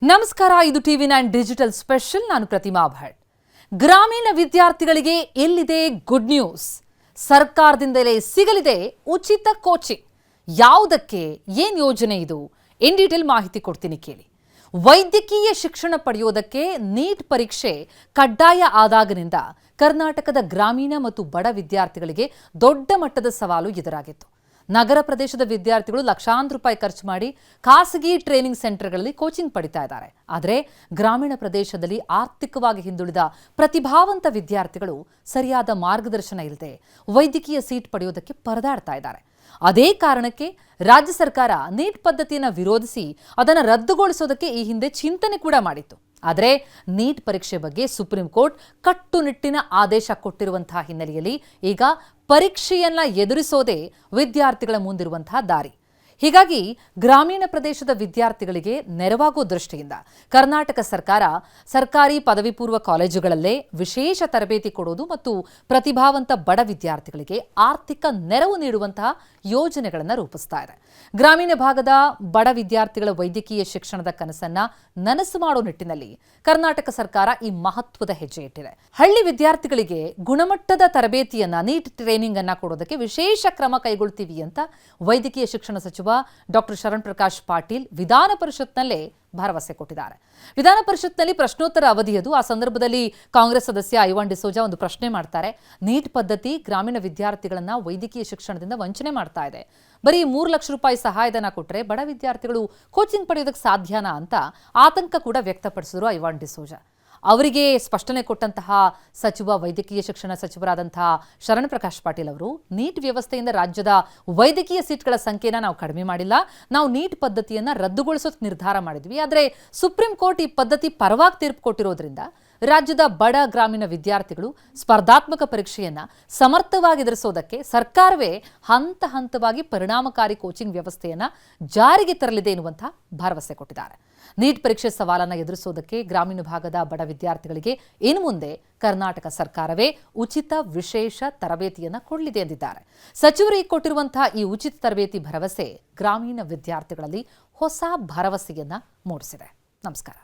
ನಮಸ್ಕಾರ, ಇದು ಟಿವಿ9 digital special. ನಾನು ಪ್ರತಿಮಾ ಭಟ್. ಗ್ರಾಮೀಣ ವಿದ್ಯಾರ್ಥಿಗಳಿಗೆ ಎಲ್ಲಿದೆ ಗುಡ್ ನ್ಯೂಸ್? ಸರ್ಕಾರದಿಂದಲೇ ಸಿಗಲಿದೆ ಉಚಿತ ಕೋಚಿಂಗ್. ಯಾವುದಕ್ಕೆ, ಏನು ಯೋಜನೆ ಇದು? ಇನ್ ಡೀಟೇಲ್ ಮಾಹಿತಿ ಕೊಡ್ತೀನಿ, ಕೇಳಿ. ವೈದ್ಯಕೀಯ ಶಿಕ್ಷಣ ಪಡೆಯೋದಕ್ಕೆ ನೀಟ್ ಪರೀಕ್ಷೆ ಕಡ್ಡಾಯ ಆದಾಗಿನಿಂದ ಕರ್ನಾಟಕದ ಗ್ರಾಮೀಣ ಮತ್ತು ಬಡ ವಿದ್ಯಾರ್ಥಿಗಳಿಗೆ ದೊಡ್ಡ ಮಟ್ಟದ ಸವಾಲು ಎದುರಾಗಿತ್ತು. ನಗರ ಪ್ರದೇಶದ ವಿದ್ಯಾರ್ಥಿಗಳು ಲಕ್ಷಾಂತರ ರೂಪಾಯಿ ಖರ್ಚು ಮಾಡಿ ಖಾಸಗಿ ಟ್ರೈನಿಂಗ್ ಸೆಂಟರ್ಗಳಲ್ಲಿ ಕೋಚಿಂಗ್ ಪಡಿತಾ ಇದ್ದಾರೆ. ಆದರೆ ಗ್ರಾಮೀಣ ಪ್ರದೇಶದಲ್ಲಿ ಆರ್ಥಿಕವಾಗಿ ಹಿಂದುಳಿದ ಪ್ರತಿಭಾವಂತ ವಿದ್ಯಾರ್ಥಿಗಳು ಸರಿಯಾದ ಮಾರ್ಗದರ್ಶನ ಇಲ್ಲದೆ ವೈದ್ಯಕೀಯ ಸೀಟ್ ಪಡೆಯೋದಕ್ಕೆ ಪರದಾಡ್ತಾ ಇದ್ದಾರೆ. ಅದೇ ಕಾರಣಕ್ಕೆ ರಾಜ್ಯ ಸರ್ಕಾರ ನೀಟ್ ಪದ್ಧತಿಯನ್ನು ವಿರೋಧಿಸಿ ಅದನ್ನು ರದ್ದುಗೊಳಿಸೋದಕ್ಕೆ ಈ ಹಿಂದೆ ಚಿಂತನೆ ಕೂಡ ಮಾಡಿತ್ತು. ಆದರೆ ನೀಟ್ ಪರೀಕ್ಷೆ ಬಗ್ಗೆ ಸುಪ್ರೀಂ ಕೋರ್ಟ್ ಕಟ್ಟುನಿಟ್ಟಿನ ಆದೇಶ ಕೊಟ್ಟಿರುವಂತಹ ಹಿನ್ನೆಲೆಯಲ್ಲಿ ಈಗ ಪರೀಕ್ಷೆಯನ್ನ ಎದುರಿಸೋದೇ ವಿದ್ಯಾರ್ಥಿಗಳ ಮುಂದಿರುವಂತಹ ದಾರಿ. ಹೀಗಾಗಿ ಗ್ರಾಮೀಣ ಪ್ರದೇಶದ ವಿದ್ಯಾರ್ಥಿಗಳಿಗೆ ನೆರವಾಗುವ ದೃಷ್ಟಿಯಿಂದ ಕರ್ನಾಟಕ ಸರ್ಕಾರ ಸರ್ಕಾರಿ ಪದವಿ ಪೂರ್ವ ಕಾಲೇಜುಗಳಲ್ಲೇ ವಿಶೇಷ ತರಬೇತಿ ಕೊಡೋದು ಮತ್ತು ಪ್ರತಿಭಾವಂತ ಬಡ ವಿದ್ಯಾರ್ಥಿಗಳಿಗೆ ಆರ್ಥಿಕ ನೆರವು ನೀಡುವಂತಹ ಯೋಜನೆಗಳನ್ನು ರೂಪಿಸ್ತಾ ಇದೆ. ಗ್ರಾಮೀಣ ಭಾಗದ ಬಡ ವಿದ್ಯಾರ್ಥಿಗಳ ವೈದ್ಯಕೀಯ ಶಿಕ್ಷಣದ ಕನಸನ್ನ ನನಸು ಮಾಡೋ ನಿಟ್ಟಿನಲ್ಲಿ ಕರ್ನಾಟಕ ಸರ್ಕಾರ ಈ ಮಹತ್ವದ ಹೆಜ್ಜೆ ಇಟ್ಟಿದೆ. ಹಳ್ಳಿ ವಿದ್ಯಾರ್ಥಿಗಳಿಗೆ ಗುಣಮಟ್ಟದ ತರಬೇತಿಯನ್ನ, ನೀಟ್ ಟ್ರೈನಿಂಗ್ ಅನ್ನ ಕೊಡೋದಕ್ಕೆ ವಿಶೇಷ ಕ್ರಮ ಕೈಗೊಳ್ತೀವಿ ಅಂತ ವೈದ್ಯಕೀಯ ಶಿಕ್ಷಣ ಸಚಿವ ಡಾಕ್ಟರ್ ಶರಣ್ ಪ್ರಕಾಶ್ ಪಾಟೀಲ್ ವಿಧಾನ ಪರಿಷತ್ನಲ್ಲೇ ಭರವಸೆ ಕೊಟ್ಟಿದ್ದಾರೆ. ವಿಧಾನ ಪರಿಷತ್ನಲ್ಲಿ ಪ್ರಶ್ನೋತ್ತರ ಅವಧಿಯದು. ಆ ಸಂದರ್ಭದಲ್ಲಿ ಕಾಂಗ್ರೆಸ್ ಸದಸ್ಯ ಐವಾನ್ ಡಿಸೋಜಾ ಒಂದು ಪ್ರಶ್ನೆ ಮಾಡ್ತಾರೆ. ನೀಟ್ ಪದ್ಧತಿ ಗ್ರಾಮೀಣ ವಿದ್ಯಾರ್ಥಿಗಳನ್ನ ವೈದ್ಯಕೀಯ ಶಿಕ್ಷಣದಿಂದ ವಂಚನೆ ಮಾಡ್ತಾ ಇದೆ. ಬರೀ 3 ಲಕ್ಷ ರೂಪಾಯಿ ಸಹಾಯಧನ ಕೊಟ್ಟರೆ ಬಡ ವಿದ್ಯಾರ್ಥಿಗಳು ಕೋಚಿಂಗ್ ಪಡೆಯೋದಕ್ಕೆ ಸಾಧ್ಯನಾ ಅಂತ ಆತಂಕ ಕೂಡ ವ್ಯಕ್ತಪಡಿಸಿದ್ರು ಐವಾನ್ ಡಿಸೋಜಾ. ಅವರಿಗೆ ಸ್ಪಷ್ಟನೆ ಕೊಟ್ಟಂತಹ ಸಚಿವ, ವೈದ್ಯಕೀಯ ಶಿಕ್ಷಣ ಸಚಿವರಾದಂತಹ ಶರಣ್ ಪ್ರಕಾಶ್ ಪಾಟೀಲ್ ಅವರು, ನೀಟ್ ವ್ಯವಸ್ಥೆಯಿಂದ ರಾಜ್ಯದ ವೈದ್ಯಕೀಯ ಸೀಟ್ಗಳ ಸಂಖ್ಯೆನ ನಾವು ಕಡಿಮೆ ಮಾಡಿಲ್ಲ, ನಾವು ನೀಟ್ ಪದ್ಧತಿಯನ್ನು ರದ್ದುಗೊಳಿಸೋಕೆ ನಿರ್ಧಾರ ಮಾಡಿದ್ವಿ. ಆದರೆ ಸುಪ್ರೀಂ ಕೋರ್ಟ್ ಈ ಪದ್ಧತಿ ಪರವಾಗಿ ತೀರ್ಪು ಕೊಟ್ಟಿರೋದ್ರಿಂದ ರಾಜ್ಯದ ಬಡ ಗ್ರಾಮೀಣ ವಿದ್ಯಾರ್ಥಿಗಳು ಸ್ಪರ್ಧಾತ್ಮಕ ಪರೀಕ್ಷೆಯನ್ನ ಸಮರ್ಥವಾಗಿ ಎದುರಿಸೋದಕ್ಕೆ ಸರ್ಕಾರವೇ ಹಂತ ಹಂತವಾಗಿ ಪರಿಣಾಮಕಾರಿ ಕೋಚಿಂಗ್ ವ್ಯವಸ್ಥೆಯನ್ನ ಜಾರಿಗೆ ತರಲಿದೆ ಎನ್ನುವಂತಹ ಭರವಸೆ ಕೊಟ್ಟಿದ್ದಾರೆ. ನೀಟ್ ಪರೀಕ್ಷೆ ಸವಾಲನ್ನು ಎದುರಿಸೋದಕ್ಕೆ ಗ್ರಾಮೀಣ ಭಾಗದ ಬಡ ವಿದ್ಯಾರ್ಥಿಗಳಿಗೆ ಇನ್ನು ಮುಂದೆ ಕರ್ನಾಟಕ ಸರ್ಕಾರವೇ ಉಚಿತ ವಿಶೇಷ ತರಬೇತಿಯನ್ನು ಕೊಡಲಿದೆ ಎಂದಿದ್ದಾರೆ. ಸಚಿವರಿಗೆ ಕೊಟ್ಟಿರುವಂತಹ ಈ ಉಚಿತ ತರಬೇತಿ ಭರವಸೆ ಗ್ರಾಮೀಣ ವಿದ್ಯಾರ್ಥಿಗಳಲ್ಲಿ ಹೊಸ ಭರವಸೆಯನ್ನ ಮೂಡಿಸಿದೆ. ನಮಸ್ಕಾರ.